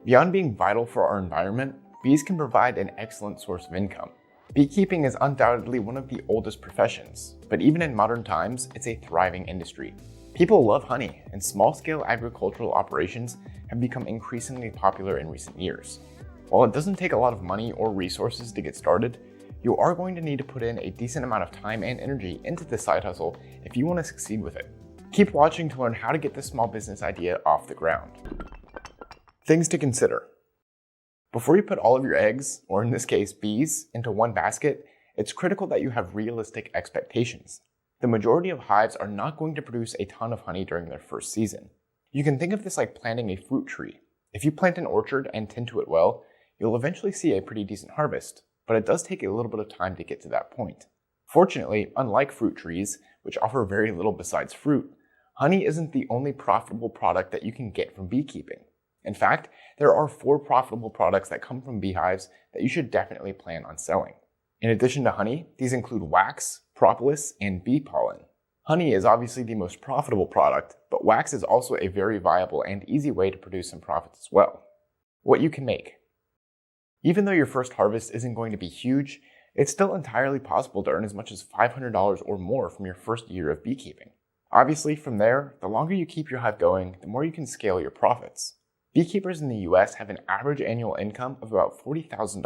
Beyond being vital for our environment, bees can provide an excellent source of income. Beekeeping is undoubtedly one of the oldest professions, but even in modern times, it's a thriving industry. People love honey, and small-scale agricultural operations have become increasingly popular in recent years. While it doesn't take a lot of money or resources to get started, you are going to need to put in a decent amount of time and energy into this side hustle if you want to succeed with it. Keep watching to learn how to get this small business idea off the ground. Things to consider. Before you put all of your eggs, or in this case bees, into one basket, it's critical that you have realistic expectations. The majority of hives are not going to produce a ton of honey during their first season. You can think of this like planting a fruit tree. If you plant an orchard and tend to it well, you'll eventually see a pretty decent harvest, but it does take a little bit of time to get to that point. Fortunately, unlike fruit trees, which offer very little besides fruit, honey isn't the only profitable product that you can get from beekeeping. In fact, there are 4 profitable products that come from beehives that you should definitely plan on selling. In addition to honey, these include wax, propolis, and bee pollen. Honey is obviously the most profitable product, but wax is also a very viable and easy way to produce some profits as well. What you can make. Even though your first harvest isn't going to be huge, it's still entirely possible to earn as much as $500 or more from your first year of beekeeping. Obviously, from there, the longer you keep your hive going, the more you can scale your profits. Beekeepers in the US have an average annual income of about $40,000,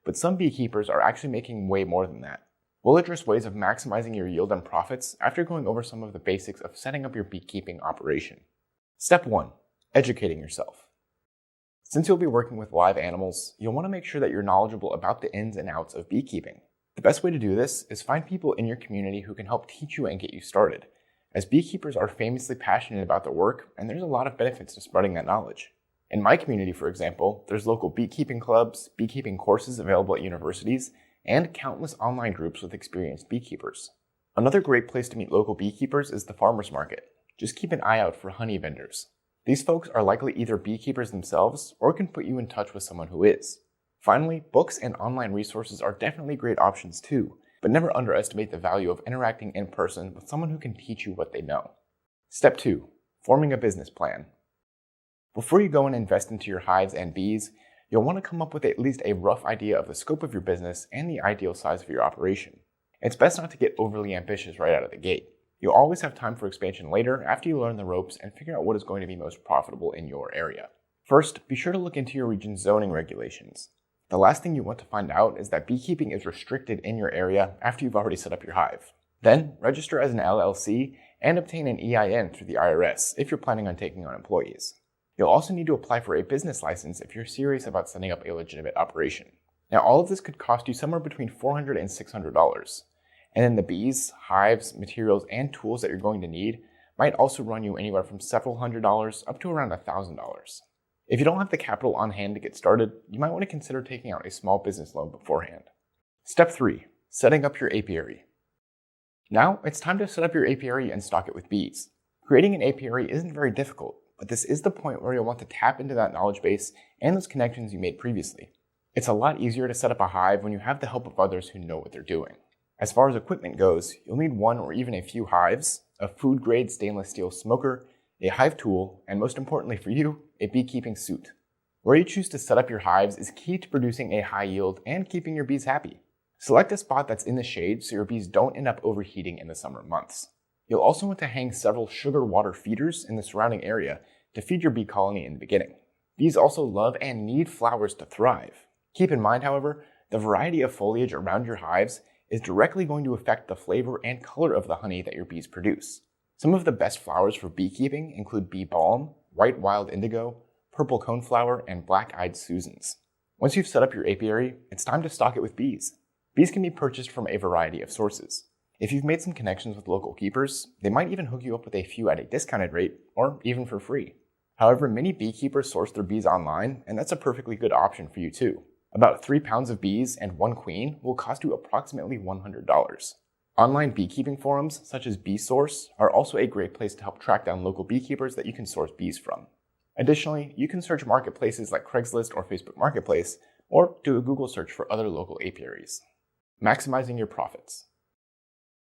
but some beekeepers are actually making way more than that. We'll address ways of maximizing your yield and profits after going over some of the basics of setting up your beekeeping operation. Step 1. Educating yourself. Since you'll be working with live animals, you'll want to make sure that you're knowledgeable about the ins and outs of beekeeping. The best way to do this is find people in your community who can help teach you and get you started, as beekeepers are famously passionate about their work and there's a lot of benefits to spreading that knowledge. In my community, for example, there's local beekeeping clubs, beekeeping courses available at universities, and countless online groups with experienced beekeepers. Another great place to meet local beekeepers is the farmers market. Just keep an eye out for honey vendors. These folks are likely either beekeepers themselves or can put you in touch with someone who is. Finally, books and online resources are definitely great options too, but never underestimate the value of interacting in person with someone who can teach you what they know. Step 2. Forming a business plan. Before you go and invest into your hives and bees, you'll want to come up with at least a rough idea of the scope of your business and the ideal size of your operation. It's best not to get overly ambitious right out of the gate. You'll always have time for expansion later after you learn the ropes and figure out what is going to be most profitable in your area. First, be sure to look into your region's zoning regulations. The last thing you want to find out is that beekeeping is restricted in your area after you've already set up your hive. Then, register as an LLC and obtain an EIN through the IRS if you're planning on taking on employees. You'll also need to apply for a business license if you're serious about setting up a legitimate operation. Now, all of this could cost you somewhere between $400 and $600. And then the bees, hives, materials, and tools that you're going to need might also run you anywhere from several $100s up to around $1,000. If you don't have the capital on hand to get started, you might want to consider taking out a small business loan beforehand. Step 3. Setting up your apiary. Now, it's time to set up your apiary and stock it with bees. Creating an apiary isn't very difficult, but this is the point where you'll want to tap into that knowledge base and those connections you made previously. It's a lot easier to set up a hive when you have the help of others who know what they're doing. As far as equipment goes, you'll need one or even a few hives, a food-grade stainless steel smoker, a hive tool, and most importantly for you, a beekeeping suit. Where you choose to set up your hives is key to producing a high yield and keeping your bees happy. Select a spot that's in the shade so your bees don't end up overheating in the summer months. You'll also want to hang several sugar water feeders in the surrounding area to feed your bee colony in the beginning. Bees also love and need flowers to thrive. Keep in mind, however, the variety of foliage around your hives is directly going to affect the flavor and color of the honey that your bees produce. Some of the best flowers for beekeeping include bee balm, white wild indigo, purple coneflower, and black-eyed Susans. Once you've set up your apiary, it's time to stock it with bees. Bees can be purchased from a variety of sources. If you've made some connections with local keepers, they might even hook you up with a few at a discounted rate, or even for free. However, many beekeepers source their bees online, and that's a perfectly good option for you too. About 3 pounds of bees and 1 queen will cost you approximately $100. Online beekeeping forums such as BeeSource are also a great place to help track down local beekeepers that you can source bees from. Additionally, you can search marketplaces like Craigslist or Facebook Marketplace, or do a Google search for other local apiaries. Maximizing your profits.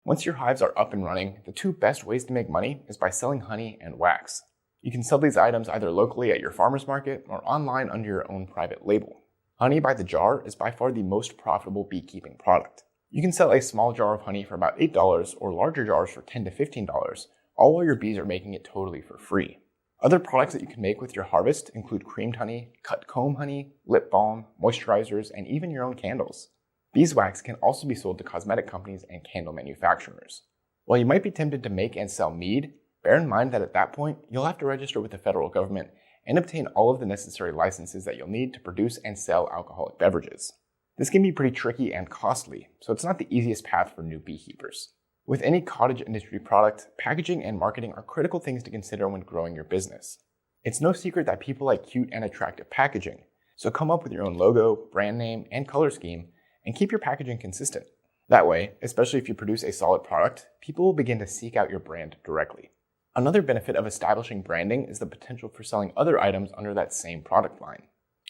Once your hives are up and running, the 2 best ways to make money is by selling honey and wax. You can sell these items either locally at your farmer's market or online under your own private label. Honey by the jar is by far the most profitable beekeeping product. You can sell a small jar of honey for about $8 or larger jars for $10 to $15, all while your bees are making it totally for free. Other products that you can make with your harvest include creamed honey, cut comb honey, lip balm, moisturizers, and even your own candles. Beeswax can also be sold to cosmetic companies and candle manufacturers. While you might be tempted to make and sell mead, bear in mind that at that point, you'll have to register with the federal government and obtain all of the necessary licenses that you'll need to produce and sell alcoholic beverages. This can be pretty tricky and costly, so it's not the easiest path for new beekeepers. With any cottage industry product, packaging and marketing are critical things to consider when growing your business. It's no secret that people like cute and attractive packaging, so come up with your own logo, brand name, and color scheme, and keep your packaging consistent. That way, especially if you produce a solid product, people will begin to seek out your brand directly. Another benefit of establishing branding is the potential for selling other items under that same product line.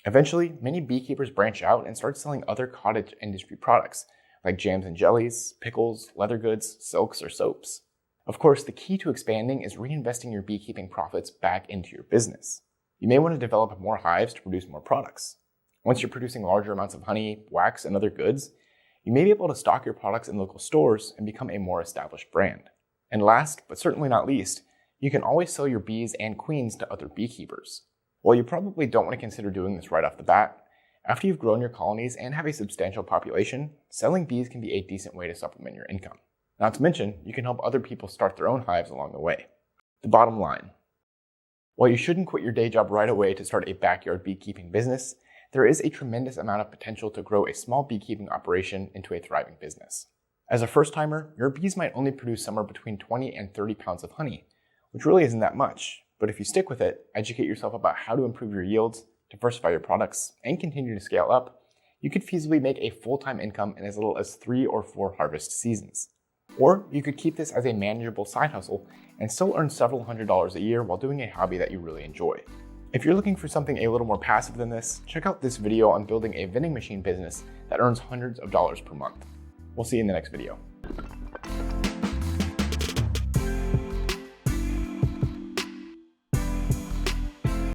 Eventually, many beekeepers branch out and start selling other cottage industry products, like jams and jellies, pickles, leather goods, silks, or soaps. Of course, the key to expanding is reinvesting your beekeeping profits back into your business. You may want to develop more hives to produce more products. Once you're producing larger amounts of honey, wax, and other goods, you may be able to stock your products in local stores and become a more established brand. And last, but certainly not least, you can always sell your bees and queens to other beekeepers. While you probably don't want to consider doing this right off the bat, after you've grown your colonies and have a substantial population, selling bees can be a decent way to supplement your income. Not to mention, you can help other people start their own hives along the way. The bottom line: while you shouldn't quit your day job right away to start a backyard beekeeping business, there is a tremendous amount of potential to grow a small beekeeping operation into a thriving business. As a first-timer, your bees might only produce somewhere between 20 and 30 pounds of honey, which really isn't that much. But if you stick with it, educate yourself about how to improve your yields, diversify your products, and continue to scale up, you could feasibly make a full-time income in as little as 3 or 4 harvest seasons. Or you could keep this as a manageable side hustle and still earn several $100s a year while doing a hobby that you really enjoy. If you're looking for something a little more passive than this, check out this video on building a vending machine business that earns hundreds of dollars per month. We'll see you in the next video.